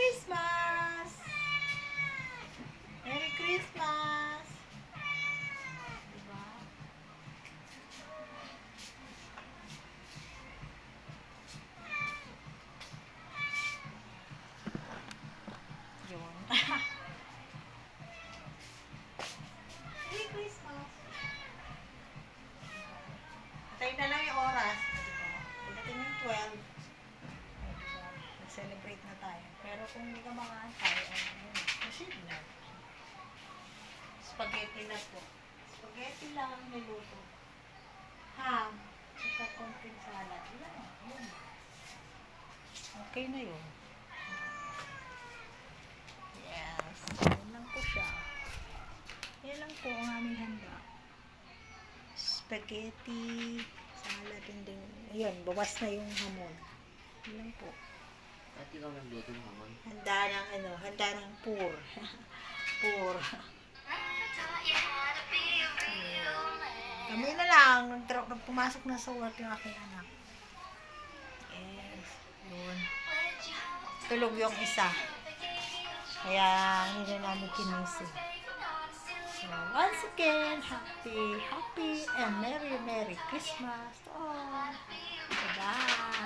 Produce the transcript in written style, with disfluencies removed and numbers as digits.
Christmas! Merry Christmas! Diba? Yun. Merry Christmas! Tayo na lang yung oras. Pagdating yung 12, mag-celebrate na tayo. Pero kung hindi ka makaantay, proceed na. Spaghetti na po. Spaghetti lang ang niluto. Ham. Saka konting salad. Yun. Okay na yun. Yes. Yan lang po siya. Yan lang po ang aming handa. Spaghetti, salad, and then, ayun, bawas na yung hamon. Yan lang po. At ikaw nagluto ng hamon? Handa ng pur. Pur. Kami na lang, pumasok na sa work yung aking anak. Yes, yun. Tulog yung isa. Kaya, hindi na namin kinising. So, once again, happy and Merry Christmas to all. Bye-bye.